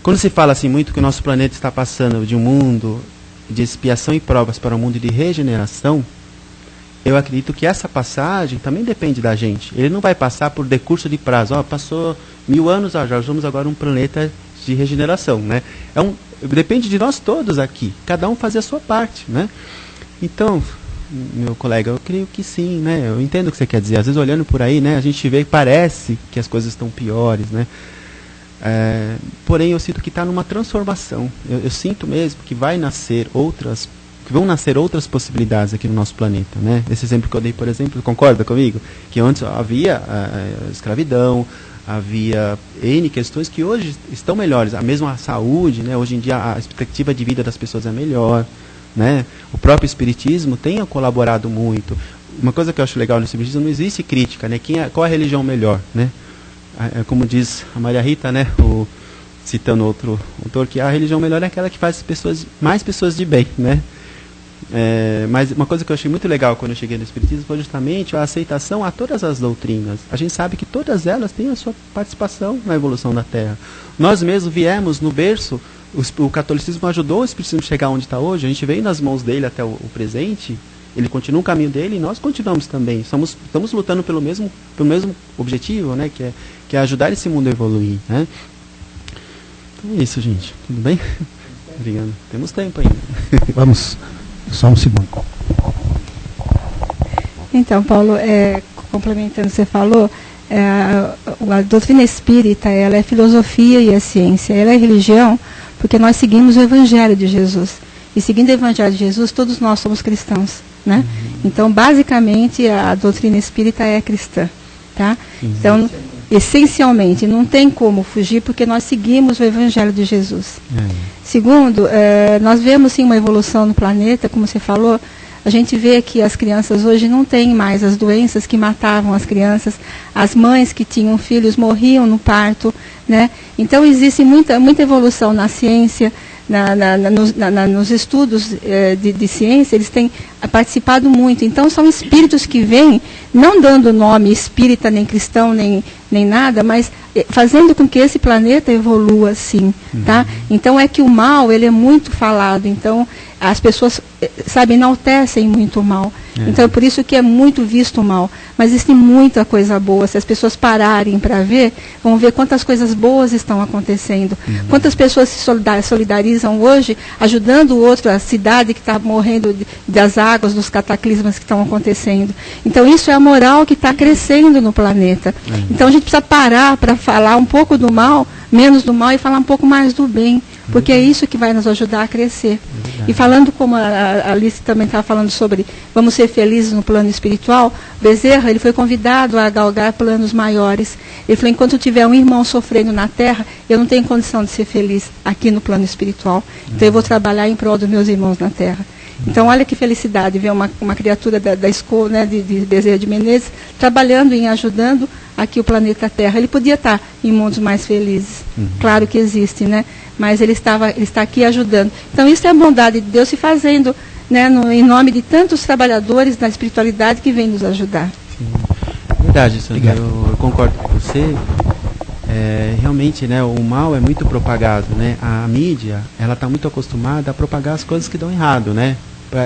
Quando se fala assim muito que o nosso planeta está passando de um mundo de expiação e provas para um mundo de regeneração, eu acredito que essa passagem também depende da gente. Ele não vai passar por decurso de prazo. Passou 1000 anos, já somos agora um planeta de regeneração, né? Depende de nós todos aqui, cada um fazer a sua parte, né? Então, meu colega, eu creio que sim, né? Eu entendo o que você quer dizer. Às vezes olhando por aí, né, a gente vê e parece que as coisas estão piores, né? Porém, eu sinto que está numa transformação. Eu sinto mesmo que vão nascer outras possibilidades aqui no nosso planeta, né? Esse exemplo que eu dei, por exemplo, concorda comigo? Que antes havia escravidão, havia N questões que hoje estão melhores. A mesma saúde, né? Hoje em dia a expectativa de vida das pessoas é melhor, né? O próprio Espiritismo tem colaborado muito. Uma coisa que eu acho legal no Espiritismo, não existe crítica, né? Qual é a religião melhor, né? Como diz a Maria Rita, né? Citando outro autor, que a religião melhor é aquela que faz mais pessoas de bem, né? Mas uma coisa que eu achei muito legal quando eu cheguei no Espiritismo foi justamente a aceitação a todas as doutrinas. A gente sabe que todas elas têm a sua participação na evolução da Terra. Nós mesmos viemos no berço, o catolicismo ajudou o Espiritismo a chegar onde está hoje, a gente veio nas mãos dele até o presente, ele continua o caminho dele e nós continuamos também. Estamos lutando pelo mesmo objetivo, né? Que é ajudar esse mundo a evoluir, né? Então é isso, gente. Tudo bem? Obrigado. Temos tempo ainda. Vamos, só um segundo. Então, Paulo, complementando o que você falou, a doutrina espírita, ela é filosofia e é ciência. Ela é religião porque nós seguimos o Evangelho de Jesus. E seguindo o Evangelho de Jesus, todos nós somos cristãos, né? Então, basicamente, a doutrina espírita é cristã, tá? Então, essencialmente, não tem como fugir porque nós seguimos o Evangelho de Jesus. Segundo, nós vemos sim uma evolução no planeta, como você falou. A gente vê que as crianças hoje não têm mais as doenças que matavam as crianças, as mães que tinham filhos morriam no parto, né? Então existe muita evolução na ciência, nos estudos de ciência, eles têm participado muito. Então são espíritos que vêm, não dando nome espírita, nem cristão, nem nada, mas fazendo com que esse planeta evolua assim, tá? Então é que o mal, ele é muito falado, então as pessoas, enaltecem muito o mal. Então é por isso que é muito visto o mal. Mas existe muita coisa boa. Se as pessoas pararem para ver, vão ver quantas coisas boas estão acontecendo. Quantas pessoas se solidarizam hoje, ajudando o outro, a cidade que está morrendo das águas, dos cataclismas que estão acontecendo. Então isso é a moral que está crescendo no planeta. Então a gente precisa parar para falar um pouco do mal, menos do mal, e falar um pouco mais do bem. Porque é isso que vai nos ajudar a crescer. E falando como a Alice também estava falando sobre vamos ser felizes no plano espiritual, Bezerra, ele foi convidado a galgar planos maiores. Ele falou, enquanto tiver um irmão sofrendo na Terra, eu não tenho condição de ser feliz aqui no plano espiritual. Então eu vou trabalhar em prol dos meus irmãos na Terra. Então olha que felicidade ver uma criatura da escola, né, de Bezerra de Menezes, trabalhando e ajudando aqui o planeta Terra. Ele podia estar em mundos mais felizes. Claro que existe, né? Mas ele está aqui ajudando. Então isso é a bondade de Deus se fazendo, né, em nome de tantos trabalhadores da espiritualidade que vêm nos ajudar. Verdade, Sandra, eu concordo com você. Realmente, né, o mal é muito propagado, né? A mídia, ela está muito acostumada a propagar as coisas que dão errado, né?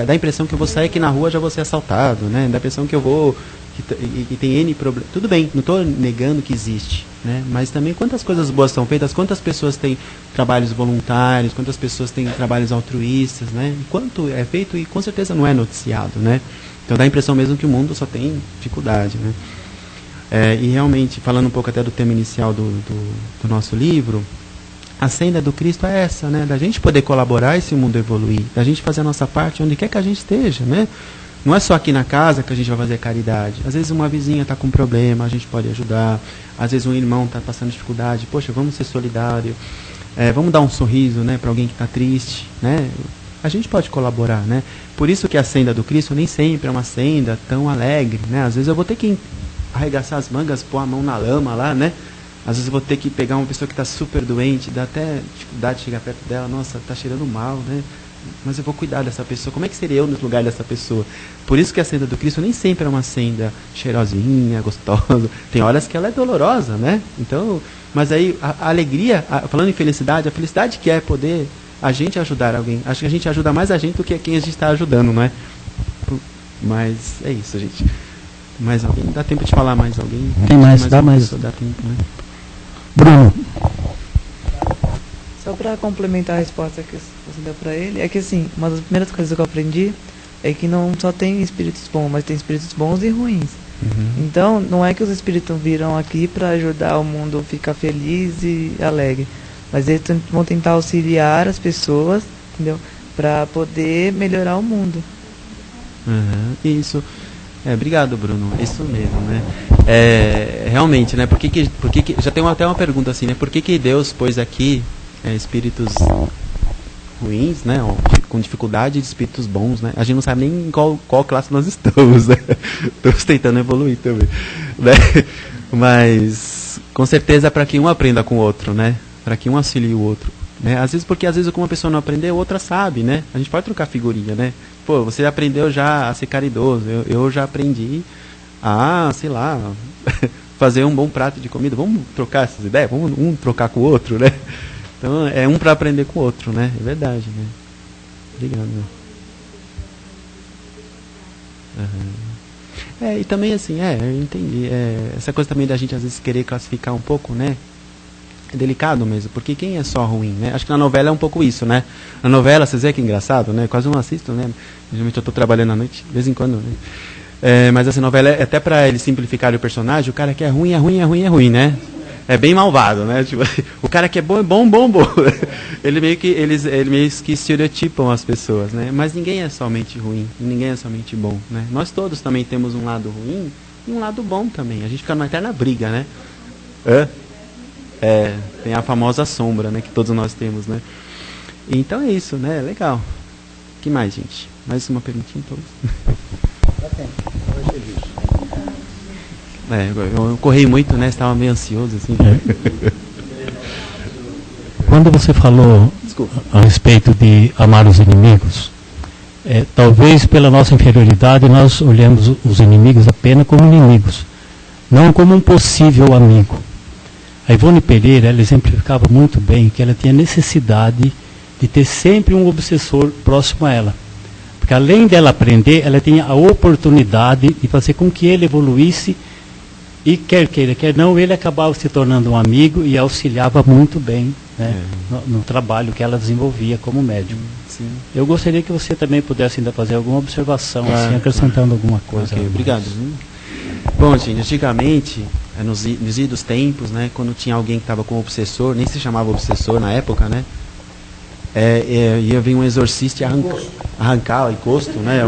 Dá a impressão que eu vou sair aqui na rua já vou ser assaltado, né? Dá a impressão que eu vou que tem N problemas. Tudo bem, não estou negando que existe, né? Mas também quantas coisas boas são feitas, quantas pessoas têm trabalhos voluntários, quantas pessoas têm trabalhos altruístas, né? E quanto é feito e com certeza não é noticiado, né? Então dá a impressão mesmo que o mundo só tem dificuldade, né? E realmente, falando um pouco até do tema inicial do nosso livro, a senda do Cristo é essa, né? Da gente poder colaborar e esse mundo evoluir, da gente fazer a nossa parte onde quer que a gente esteja, né? Não é só aqui na casa que a gente vai fazer caridade. Às vezes uma vizinha está com problema, a gente pode ajudar. Às vezes um irmão está passando dificuldade, poxa, vamos ser solidários. Vamos dar um sorriso, né, para alguém que está triste, né? A gente pode colaborar, né? Por isso que a senda do Cristo nem sempre é uma senda tão alegre, né? Às vezes eu vou ter que arregaçar as mangas, pôr a mão na lama lá, né? Às vezes eu vou ter que pegar uma pessoa que está super doente, dá até dificuldade de chegar perto dela, nossa, está cheirando mal, né? Mas eu vou cuidar dessa pessoa. Como é que seria eu no lugar dessa pessoa? Por isso que a senda do Cristo nem sempre é uma senda cheirosinha, gostosa. Tem horas que ela é dolorosa, né? Então, mas aí a alegria, falando em felicidade, a felicidade que é poder a gente ajudar alguém. Acho que a gente ajuda mais a gente do que quem a gente está ajudando, não é? Mas é isso, gente. Mais alguém? Dá tempo de falar mais alguém? Tem mais, dá mais. Dá tempo, né? Bruno. Só para complementar a resposta que você deu para ele, é que assim, uma das primeiras coisas que eu aprendi é que não só tem espíritos bons, mas tem espíritos bons e ruins. Uhum. Então, não é que os espíritos viram aqui para ajudar o mundo a ficar feliz e alegre, mas eles vão tentar auxiliar as pessoas, entendeu? Para poder melhorar o mundo. Uhum. Isso. Obrigado, Bruno. Isso mesmo, né? Realmente, né? Por que já tem até uma pergunta assim, né? Por que Deus pôs aqui espíritos ruins, né? Com dificuldade, de espíritos bons, né? A gente não sabe nem em qual classe nós estamos, né? Estamos tentando evoluir também, né? Mas com certeza para que um aprenda com o outro, né? Para que um auxilie o outro, né? Às vezes uma pessoa não aprendeu, outra sabe, né? A gente pode trocar figurinha, né? Pô, você aprendeu já a ser caridoso, eu já aprendi a, sei lá, fazer um bom prato de comida. Vamos trocar essas ideias? Vamos um trocar com o outro, né? Então, é um para aprender com o outro, né? É verdade, né? Obrigado. Uhum. E também, assim, eu entendi. Essa coisa também da gente, às vezes, querer classificar um pouco, né? É delicado mesmo, porque quem é só ruim, né? Acho que na novela é um pouco isso, né? Na novela, vocês veem que é engraçado, né? Quase não assisto, né? Geralmente eu estou trabalhando à noite, de vez em quando, né? Mas essa novela, até para eles simplificarem o personagem, o cara que é ruim, né? É bem malvado, né? Tipo, o cara que é bom é bom. Eles meio que estereotipam as pessoas, né? Mas ninguém é somente ruim, ninguém é somente bom, né? Nós todos também temos um lado ruim e um lado bom também. A gente fica numa eterna briga, né? Tem a famosa sombra, né? Que todos nós temos, né? Então é isso, né? Legal. O que mais, gente? Mais uma perguntinha, todos? Eu corri muito, né? Estava meio ansioso, assim. Quando você falou a respeito de amar os inimigos, talvez pela nossa inferioridade nós olhamos os inimigos apenas como inimigos, não como um possível amigo. A Ivone Pereira, ela exemplificava muito bem que ela tinha necessidade de ter sempre um obsessor próximo a ela. Porque além dela aprender, ela tinha a oportunidade de fazer com que ele evoluísse e quer queira, quer não, ele acabava se tornando um amigo e auxiliava muito bem, né, no trabalho que ela desenvolvia como médium. Sim. Eu gostaria que você também pudesse ainda fazer alguma observação, assim, acrescentando alguma coisa. Ok, obrigado. Bom, gente, antigamente, nos idos tempos, né, quando tinha alguém que estava com obsessor, nem se chamava obsessor na época, né, ia vir um exorcista e arrancar o encosto, né,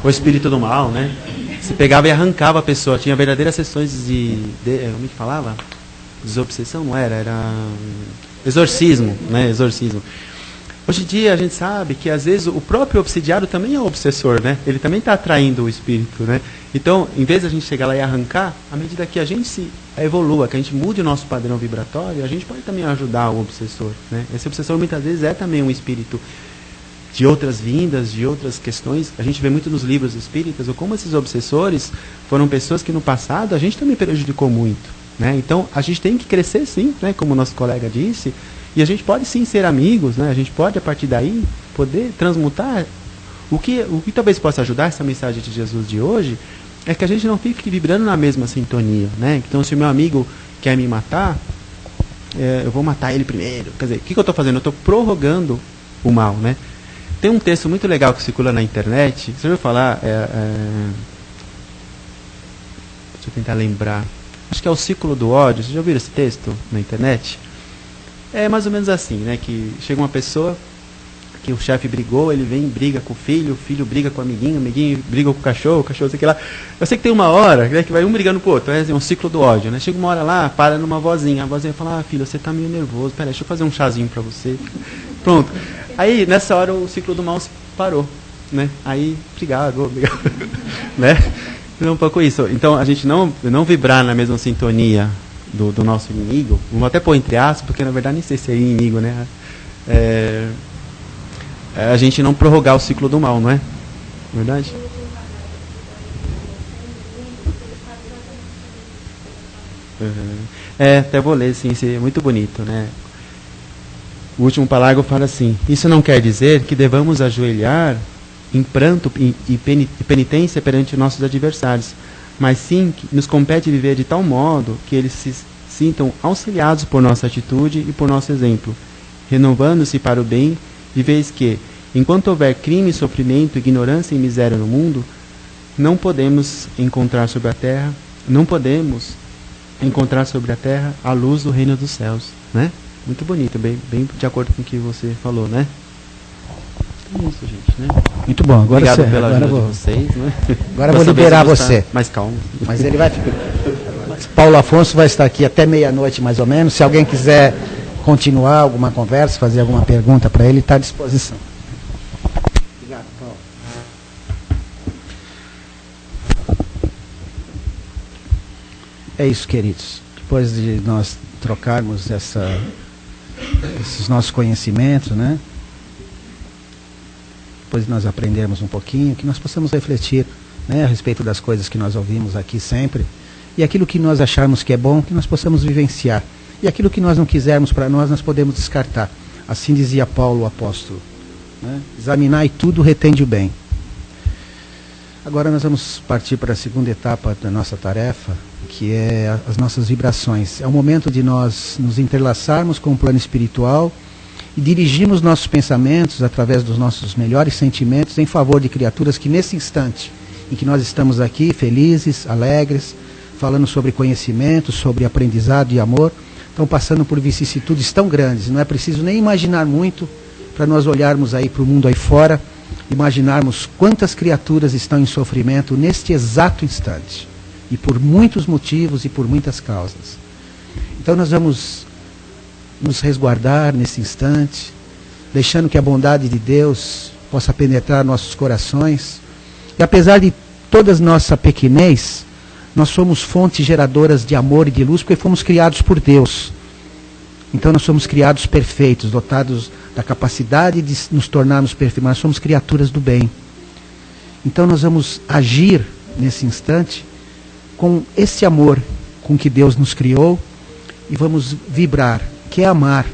o espírito do mal, né. Você pegava e arrancava a pessoa. Tinha verdadeiras sessões como é que falava? Desobsessão, não era? Era exorcismo, né? Exorcismo. Hoje em dia a gente sabe que às vezes o próprio obsidiário também é um obsessor, né? Ele também está atraindo o espírito, né? Então, em vez de a gente chegar lá e arrancar, à medida que a gente se evolua, que a gente mude o nosso padrão vibratório, a gente pode também ajudar o obsessor, né? Esse obsessor muitas vezes é também um espírito de outras vindas, de outras questões. A gente vê muito nos livros espíritas ou como esses obsessores foram pessoas que no passado a gente também prejudicou muito, né? Então a gente tem que crescer sim, né? Como o nosso colega disse, e a gente pode sim ser amigos, né? A gente pode a partir daí poder transmutar. O que talvez possa ajudar essa mensagem de Jesus de hoje é que a gente não fique vibrando na mesma sintonia, né? Então se o meu amigo quer me matar, eu vou matar ele primeiro. Quer dizer, o que eu estou fazendo? Eu estou prorrogando o mal, né? Tem um texto muito legal que circula na internet. Você ouviu falar? Deixa eu tentar lembrar. Acho que é o Ciclo do Ódio. Vocês já ouviram esse texto na internet? É mais ou menos assim, né? Que chega uma pessoa que o chefe brigou, ele vem e briga com o filho briga com o amiguinho briga com o cachorro sei que lá. Eu sei que tem uma hora, né, que vai um brigando com o outro, é um ciclo do ódio, né? Chega uma hora lá, para numa vozinha, a vozinha fala, filho, você tá meio nervoso, peraí, deixa eu fazer um chazinho pra você. Pronto. Aí, nessa hora, o ciclo do mal parou, né? Aí, obrigado, né? É um pouco isso. Então, a gente não vibrar na mesma sintonia do nosso inimigo, vamos até pôr entre aspas, porque na verdade nem sei se é inimigo, né? A gente não prorrogar o ciclo do mal, não é? Verdade? Até vou ler, sim, é muito bonito, né? O último parágrafo fala assim: isso não quer dizer que devamos ajoelhar em pranto e penitência perante nossos adversários, mas sim que nos compete viver de tal modo que eles se sintam auxiliados por nossa atitude e por nosso exemplo, renovando-se para o bem, de vez que, enquanto houver crime, sofrimento, ignorância e miséria no mundo, não podemos encontrar sobre a terra a luz do reino dos céus, né? Muito bonito, bem de acordo com o que você falou, né? É isso, gente, né? Muito bom. Agora obrigado pela ajuda de vocês, né? Agora eu vou liberar você. Mais calmo. Mas ele vai ficar. Paulo Afonso vai estar aqui até meia-noite, mais ou menos. Se alguém quiser continuar alguma conversa, fazer alguma pergunta para ele, está à disposição. Obrigado, Paulo. É isso, queridos. Depois de nós trocarmos esses nossos conhecimentos, né? Depois de nós aprendermos um pouquinho, que nós possamos refletir, né, a respeito das coisas que nós ouvimos aqui sempre, e aquilo que nós acharmos que é bom, que nós possamos vivenciar. E aquilo que nós não quisermos para nós podemos descartar. Assim dizia Paulo, o apóstolo, né? Examinai tudo, retende o bem. Agora nós vamos partir para a segunda etapa da nossa tarefa, que é as nossas vibrações. É o momento de nós nos entrelaçarmos com o plano espiritual e dirigirmos nossos pensamentos através dos nossos melhores sentimentos em favor de criaturas que nesse instante em que nós estamos aqui, felizes, alegres, falando sobre conhecimento, sobre aprendizado e amor, estão passando por vicissitudes tão grandes. Não é preciso nem imaginar muito para nós olharmos aí para o mundo aí fora, imaginarmos quantas criaturas estão em sofrimento neste exato instante. E por muitos motivos e por muitas causas. Então nós vamos nos resguardar nesse instante, deixando que a bondade de Deus possa penetrar nossos corações. E apesar de toda nossa pequenez, nós somos fontes geradoras de amor e de luz, porque fomos criados por Deus. Então nós somos criados perfeitos, dotados da capacidade de nos tornarmos perfeitos, mas somos criaturas do bem. Então nós vamos agir nesse instante com esse amor com que Deus nos criou e vamos vibrar, que é amar,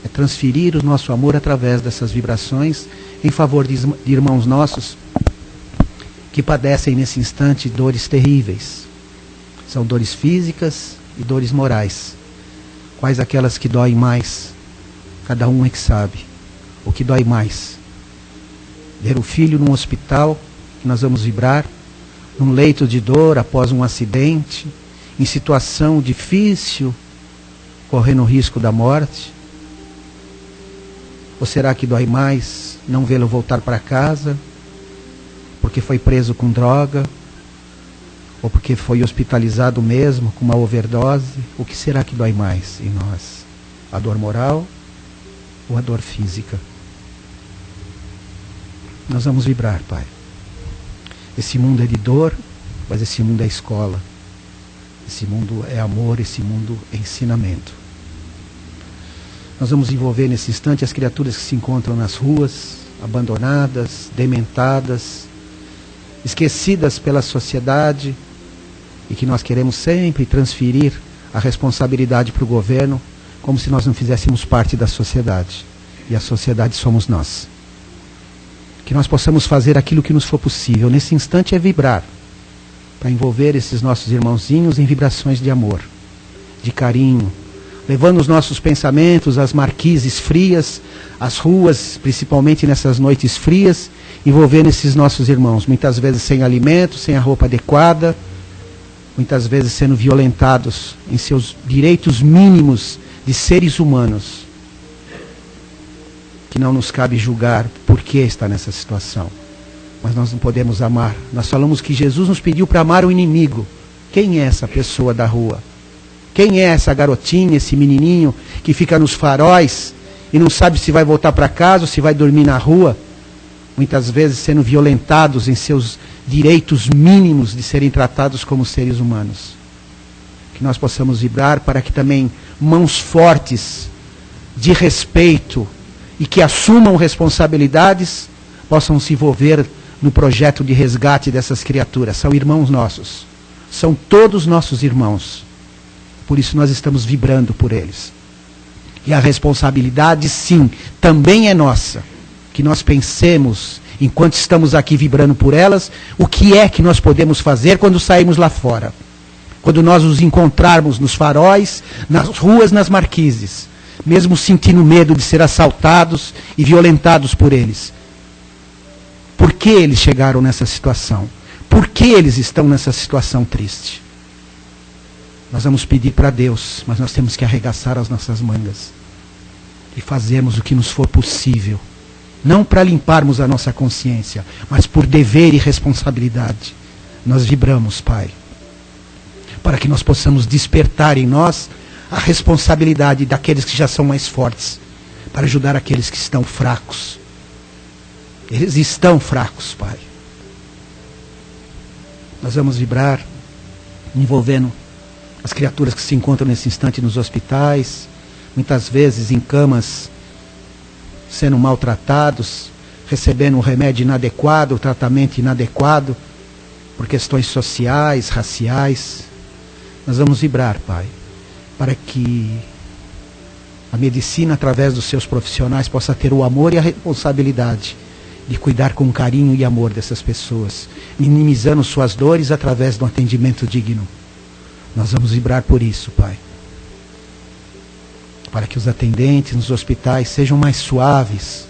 é transferir o nosso amor através dessas vibrações em favor de irmãos nossos que padecem nesse instante dores terríveis. São dores físicas e dores morais. Quais aquelas que doem mais? Cada um é que sabe. O que dói mais? Ver o filho num hospital, que nós vamos vibrar, num leito de dor após um acidente, em situação difícil, correndo o risco da morte? Ou será que dói mais não vê-lo voltar para casa, porque foi preso com droga, ou porque foi hospitalizado mesmo com uma overdose? O que será que dói mais em nós? A dor moral ou a dor física? Nós vamos vibrar, Pai. Esse mundo é de dor, mas esse mundo é escola. Esse mundo é amor, esse mundo é ensinamento. Nós vamos envolver nesse instante as criaturas que se encontram nas ruas, abandonadas, dementadas, esquecidas pela sociedade, e que nós queremos sempre transferir a responsabilidade para o governo, como se nós não fizéssemos parte da sociedade. E a sociedade somos nós. Que nós possamos fazer aquilo que nos for possível. Nesse instante é vibrar, para envolver esses nossos irmãozinhos em vibrações de amor, de carinho, levando os nossos pensamentos às marquises frias, às ruas, principalmente nessas noites frias, envolvendo esses nossos irmãos, muitas vezes sem alimento, sem a roupa adequada, muitas vezes sendo violentados em seus direitos mínimos de seres humanos, que não nos cabe julgar por que está nessa situação. Mas nós não podemos amar. Nós falamos que Jesus nos pediu para amar o inimigo. Quem é essa pessoa da rua? Quem é essa garotinha, esse menininho que fica nos faróis e não sabe se vai voltar para casa ou se vai dormir na rua? Muitas vezes sendo violentados em seus direitos mínimos de serem tratados como seres humanos. Que nós possamos vibrar para que também mãos fortes, de respeito e que assumam responsabilidades, possam se envolver no projeto de resgate dessas criaturas. São irmãos nossos. São todos nossos irmãos. Por isso nós estamos vibrando por eles. E a responsabilidade, sim, também é nossa. Que nós pensemos, enquanto estamos aqui vibrando por elas, o que é que nós podemos fazer quando saímos lá fora. Quando nós os encontrarmos nos faróis, nas ruas, nas marquises, mesmo sentindo medo de ser assaltados e violentados por eles. Por que eles chegaram nessa situação? Por que eles estão nessa situação triste? Nós vamos pedir para Deus, mas nós temos que arregaçar as nossas mangas e fazermos o que nos for possível. Não para limparmos a nossa consciência, mas por dever e responsabilidade. Nós vibramos, Pai, para que nós possamos despertar em nós a responsabilidade daqueles que já são mais fortes, para ajudar aqueles que estão fracos. Eles estão fracos, Pai. Nós vamos vibrar, envolvendo as criaturas que se encontram nesse instante nos hospitais, muitas vezes em camas, sendo maltratados, recebendo um remédio inadequado, um tratamento inadequado, por questões sociais, raciais. Nós vamos vibrar, Pai, para que a medicina, através dos seus profissionais, possa ter o amor e a responsabilidade de cuidar com carinho e amor dessas pessoas, minimizando suas dores através do atendimento digno. Nós vamos vibrar por isso, Pai, para que os atendentes nos hospitais sejam mais suaves,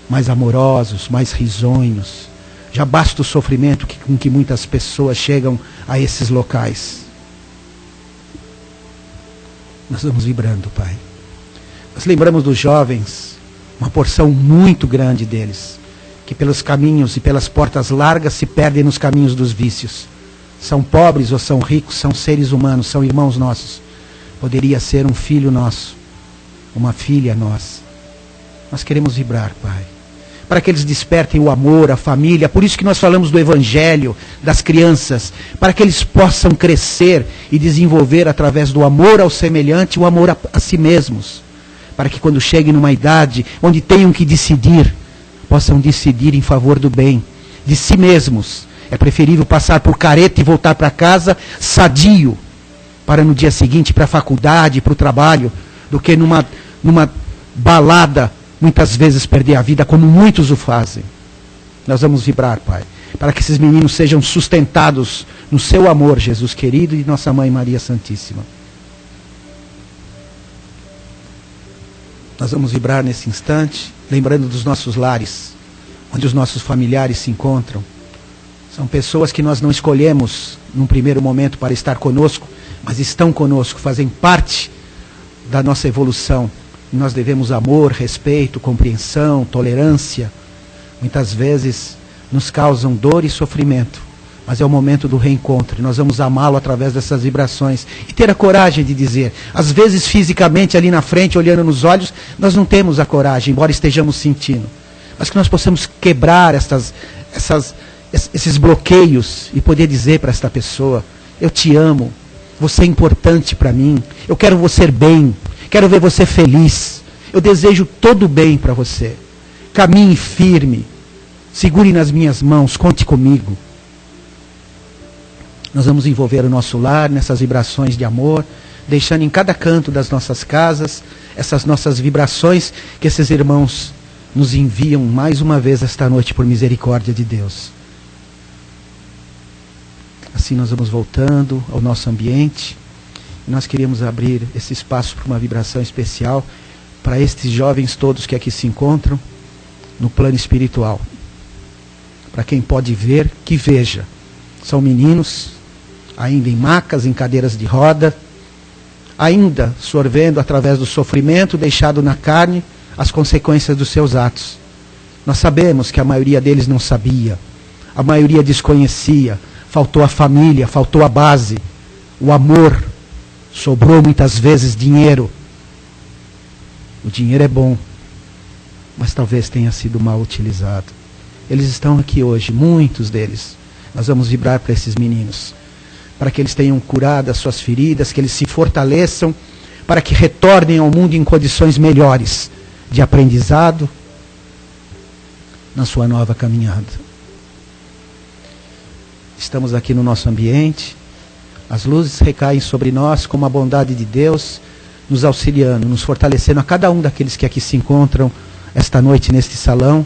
mais amorosos, mais risonhos. Já basta o sofrimento com que muitas pessoas chegam a esses locais. Nós vamos vibrando, Pai. Nós lembramos dos jovens, uma porção muito grande deles, que pelos caminhos e pelas portas largas se perdem nos caminhos dos vícios. São pobres ou são ricos, são seres humanos, são irmãos nossos. Poderia ser um filho nosso, uma filha nossa. Nós queremos vibrar, Pai, para que eles despertem o amor, a família. Por isso que nós falamos do Evangelho, das crianças, para que eles possam crescer e desenvolver através do amor ao semelhante, o amor a si mesmos. Para que quando cheguem numa idade onde tenham que decidir, possam decidir em favor do bem, de si mesmos. É preferível passar por careta e voltar para casa sadio, para no dia seguinte ir para a faculdade, para o trabalho, do que numa balada, muitas vezes perder a vida, como muitos o fazem. Nós vamos vibrar, Pai, para que esses meninos sejam sustentados no seu amor, Jesus querido, e nossa Mãe Maria Santíssima. Nós vamos vibrar nesse instante, lembrando dos nossos lares, onde os nossos familiares se encontram. São pessoas que nós não escolhemos num primeiro momento para estar conosco, mas estão conosco, fazem parte da nossa evolução. E nós devemos amor, respeito, compreensão, tolerância. Muitas vezes nos causam dor e sofrimento, mas é o momento do reencontro. E nós vamos amá-lo através dessas vibrações. E ter a coragem de dizer, às vezes fisicamente ali na frente, olhando nos olhos, nós não temos a coragem, embora estejamos sentindo. Mas que nós possamos quebrar esses bloqueios e poder dizer para esta pessoa, eu te amo, você é importante para mim, eu quero você bem, quero ver você feliz, eu desejo todo o bem para você. caminhe firme, segure nas minhas mãos, conte comigo. Nós vamos envolver o nosso lar nessas vibrações de amor, deixando em cada canto das nossas casas essas nossas vibrações que esses irmãos nos enviam mais uma vez esta noite por misericórdia de Deus. Assim nós vamos voltando ao nosso ambiente. Nós queríamos abrir esse espaço para uma vibração especial para estes jovens todos que aqui se encontram no plano espiritual. Para quem pode ver, que veja. São meninos, ainda em macas, em cadeiras de roda, ainda sorvendo através do sofrimento deixado na carne as consequências dos seus atos. Nós sabemos que a maioria deles não sabia, a maioria desconhecia, faltou a família, faltou a base, o amor, sobrou muitas vezes dinheiro. O dinheiro é bom, mas talvez tenha sido mal utilizado. Eles estão aqui hoje, muitos deles. Nós vamos vibrar para esses meninos, para que eles tenham curado as suas feridas, que eles se fortaleçam, para que retornem ao mundo em condições melhores de aprendizado na sua nova caminhada. Estamos aqui no nosso ambiente, as luzes recaem sobre nós como a bondade de Deus, nos auxiliando, nos fortalecendo a cada um daqueles que aqui se encontram esta noite neste salão.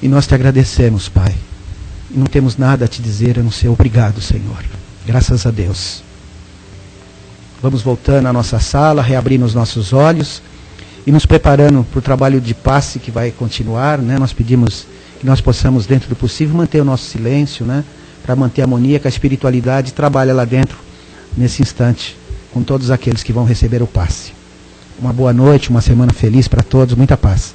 E nós te agradecemos, Pai. E não temos nada a te dizer a não ser obrigado, Senhor. Graças a Deus. Vamos voltando à nossa sala, reabrindo os nossos olhos e nos preparando para o trabalho de passe que vai continuar, né? Nós pedimos que nós possamos, dentro do possível, manter o nosso silêncio, né? Para manter a harmonia, que a espiritualidade trabalha lá dentro, nesse instante, com todos aqueles que vão receber o passe. Uma boa noite, uma semana feliz para todos, muita paz.